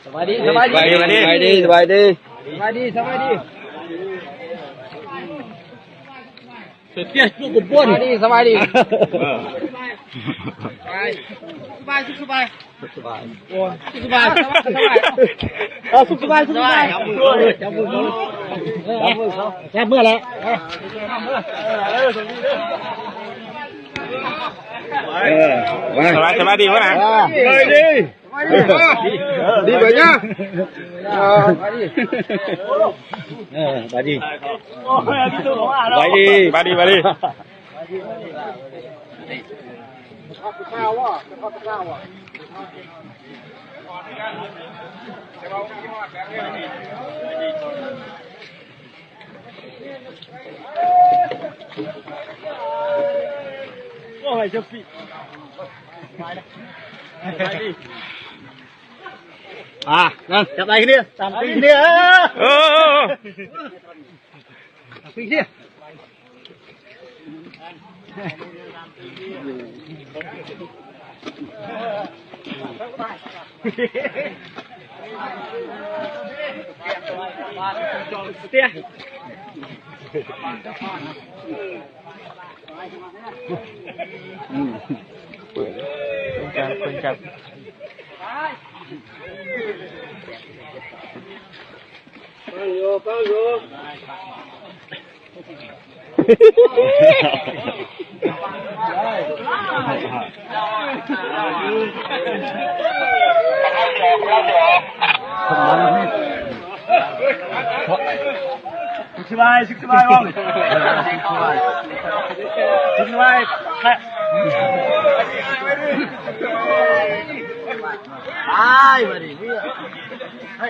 สบายดีสบายดีสบายดีสบายดีสบายดีสบายดีเสียลูกกบวนสบายดีสบายสุขสบายสุขสบายโอ้สุขสบายสุขสบายสุขสบายจับมือแค่เมื่อแล้วสบายดีวะนะสบายดีดีไปเนี่ยบาดีบาดีบาดีบาดีข้าวว่ะข้าวว่ะโอ้ยเจ้าปีนั่งจับอะไรกันเนี่ยตามปีเนี่ยปีเนี่ยเตี้ยเป็นจับปังโยปังโยสบายสบายบ้างสบายมาดิพี่ให้